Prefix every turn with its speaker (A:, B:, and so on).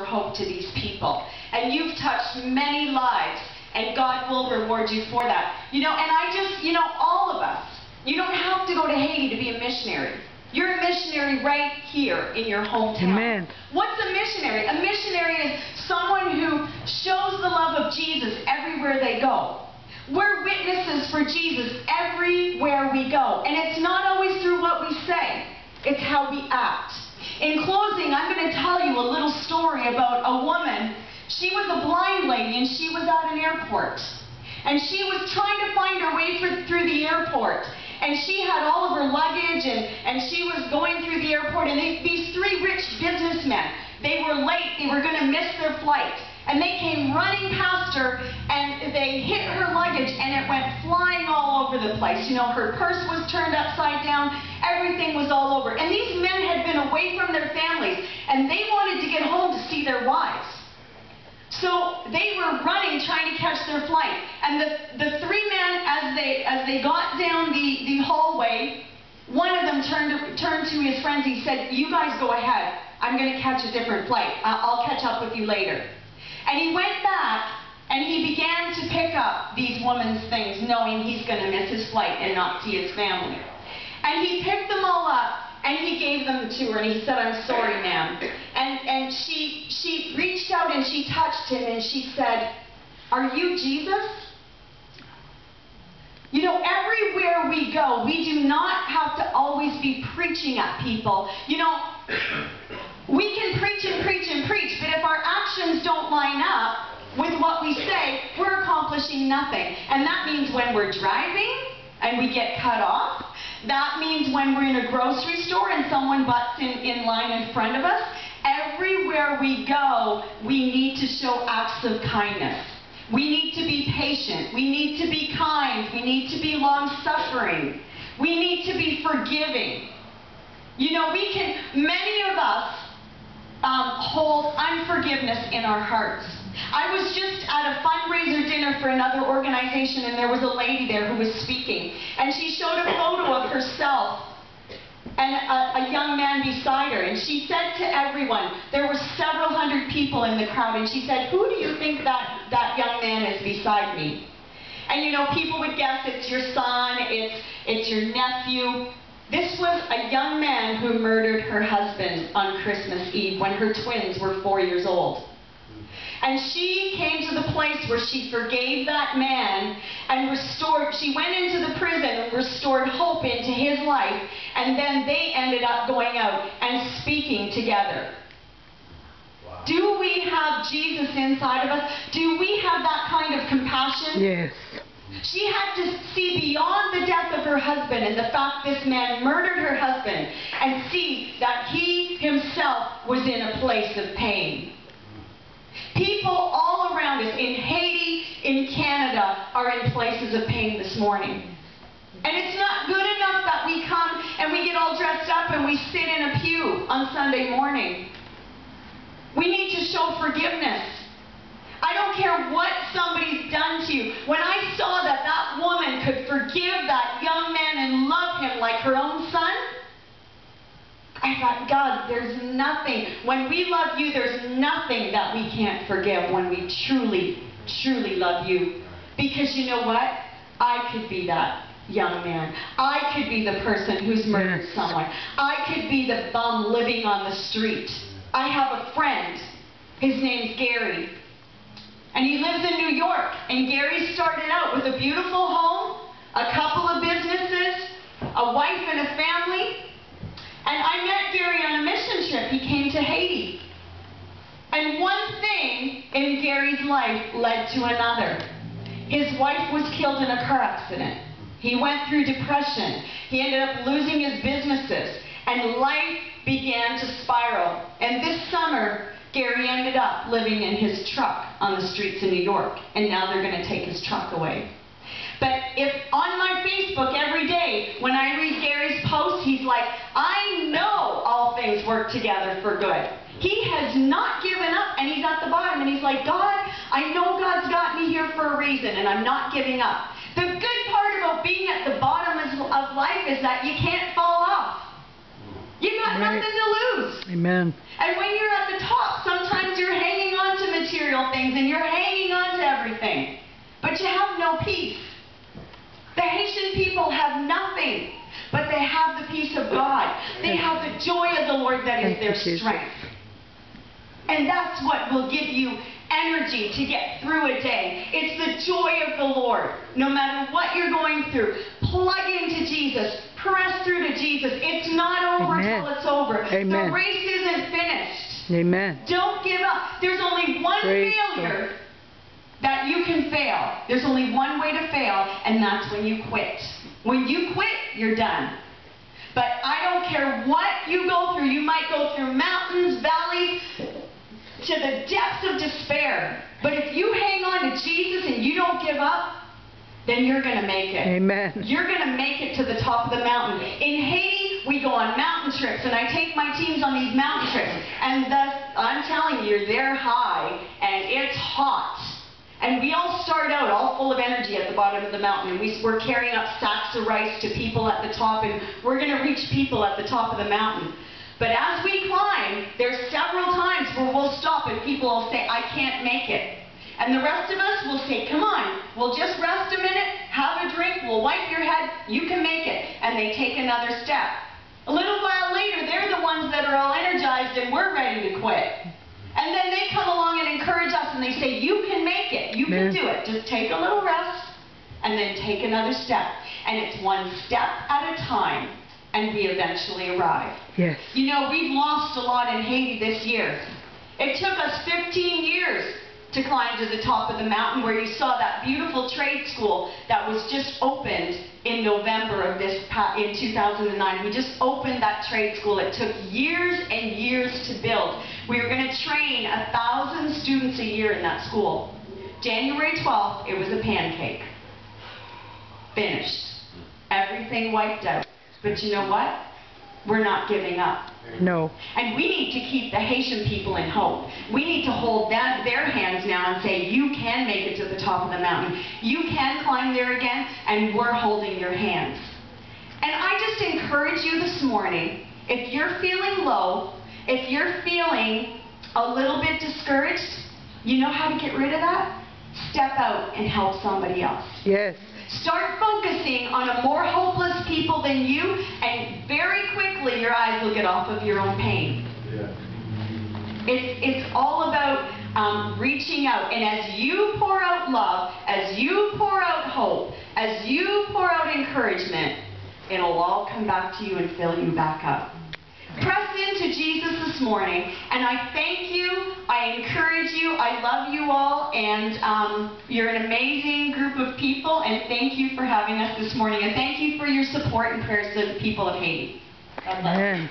A: hope to these people. And you've touched many lives, and God will reward you for that. You know, and I just, you know, all of us, you don't have to go to Haiti to be a missionary. You're a missionary right here in your hometown.
B: Amen.
A: What's a missionary? A missionary is someone who shows the love of Jesus everywhere they go. We're witnesses for Jesus everywhere we go. And it's not always through what we say. It's how we act. In closing, I'm going to tell you a little story about a woman. She was a blind lady and she was at an airport. And she was trying to find her way through the airport. And she had all of her luggage, and she was going through the airport, and these three rich businessmen, they were late, they were going to miss their flight. And they came running past her, and they hit her luggage, and it went flying all over the place. You know, her purse was turned upside down, everything was all over. And these men had been away from their families, and they wanted to get home to see their wives. So they were running, trying to catch their flight. And the three men, as they got down the hallway, one of them turned to his friends. He said, "You guys go ahead. I'm going to catch a different flight. I'll catch up with you later." And he went back, and he began to pick up these women's things, knowing he's going to miss his flight and not see his family. And he picked them all up, and he gave them to her, and he said, "I'm sorry, ma'am." And she reached out and she touched him, and she said, "Are you Jesus?" You know, everywhere we go, we do not have to always be preaching at people. You know, we can preach and preach and preach, but if our actions don't line up with what we say, we're accomplishing nothing. And that means when we're driving and we get cut off. That means when we're in a grocery store and someone butts in line in front of us. Everywhere we go, we need to show acts of kindness. We need to be patient. We need to be kind. We need to be long-suffering. We need to be forgiving. You know, many of us hold unforgiveness in our hearts. I was just at a fundraiser dinner for another organization, and there was a lady there who was speaking. And she showed a photo of herself and a young man beside her. And she said to everyone, there were several hundred people in the crowd, and she said, "Who do you think that young man is beside me?" And you know, people would guess it's your son, it's your nephew. This was a young man who murdered her husband on Christmas Eve when her twins were 4 years old. And she came to the place where she forgave that man and she went into the prison and restored hope into his life, and then they ended up going out and speaking together. Wow. Do we have Jesus inside of us? Do we have that kind of compassion?
B: Yes.
A: She had to see beyond the death of her husband and the fact this man murdered her husband, and see that he himself was in a place of pain. People all around us, in Haiti, in Canada, are in places of pain this morning. And it's not good enough that we come and we get all dressed up and we sit in a pew on Sunday morning. We need to show forgiveness. I don't care what somebody's done to you. When I saw that that woman could forgive that young man and love him like her own son, I thought, God, there's nothing. When we love you, there's nothing that we can't forgive when we truly, truly love you. Because you know what? I could be that young man. I could be the person who's murdered someone. I could be the bum living on the street. I have a friend. His name's Gary. And he lives in New York. And Gary started out with a beautiful home, a couple of businesses, a wife and a family. And I met Gary on a mission trip. He came to Haiti. And one thing in Gary's life led to another. His wife was killed in a car accident. He went through depression. He ended up losing his businesses. And life began to spiral. And this summer, Gary ended up living in his truck on the streets of New York. And now they're going to take his truck away. But if on my Facebook every day, when I read Gary's posts, he's like, "I know all things work together for good." He has not given up, and he's at the bottom, and he's like, "God, I know God's got me here for a reason, and I'm not giving up." The good part about being at the bottom of life is that you can't fall off. You've got nothing to lose.
B: Amen.
A: And when you're at the top, sometimes your hands material things and you're hanging on to everything, but you have no peace. The Haitian people have nothing, but they have the peace of God. They have the joy of the Lord that is their strength. And that's what will give you energy to get through a day. It's the joy of the Lord. No matter what you're going through, plug into Jesus. Press through to Jesus. It's not over until it's over. The race isn't finished.
B: Amen.
A: Don't give up. There's only one failure that you can fail. There's only one way to fail, and that's when you quit. When you quit, you're done. But I don't care what you go through. You might go through mountains, valleys, to the depths of despair. But if you hang on to Jesus and you don't give up, then you're going to make it.
B: Amen.
A: You're going to make it to the top of the mountain. In Haiti, we go on mountain trips, and I take my teams on these mountain trips. And I'm telling you, they're high, and it's hot. And we all start out all full of energy at the bottom of the mountain. And we're carrying up sacks of rice to people at the top, and we're going to reach people at the top of the mountain. But as we climb, there's several times where we'll stop and people will say, I can't make it. And the rest of us will say, come on, we'll just rest a minute, have a drink, we'll wipe your head, you can make it. And they take another step. A little while later, they're the ones that are all energized and we're ready to quit. And then they come along and encourage us and they say, you can make it, you can do it. Just take a little rest and then take another step. And it's one step at a time. And we eventually arrive.
B: Yes.
A: You know, we've lost a lot in Haiti this year. It took us 15 years to climb to the top of the mountain, where you saw that beautiful trade school that was just opened in November of in 2009. We just opened that trade school. It took years and years to build. We were going to train 1,000 students a year in that school. January 12th, it was a pancake. Finished. Everything wiped out. But you know what? We're not giving up.
B: No.
A: And we need to keep the Haitian people in hope. We need to hold their hands now and say, you can make it to the top of the mountain. You can climb there again, and we're holding your hands. And I just encourage you this morning, if you're feeling low, if you're feeling a little bit discouraged, you know how to get rid of that? Step out and help somebody else.
B: Yes.
A: Start focusing on a more hopeless people than you, and very quickly your eyes will get off of your own pain.
C: Yeah.
A: It's all about reaching out. And as you pour out love, as you pour out hope, as you pour out encouragement, it'll all come back to you and fill you back up. Press into Jesus this morning, and I thank you, I encourage you, I love you all, and you're an amazing group of people, and thank you for having us this morning, and thank you for your support and prayers to the people of Haiti. God bless.
B: Amen.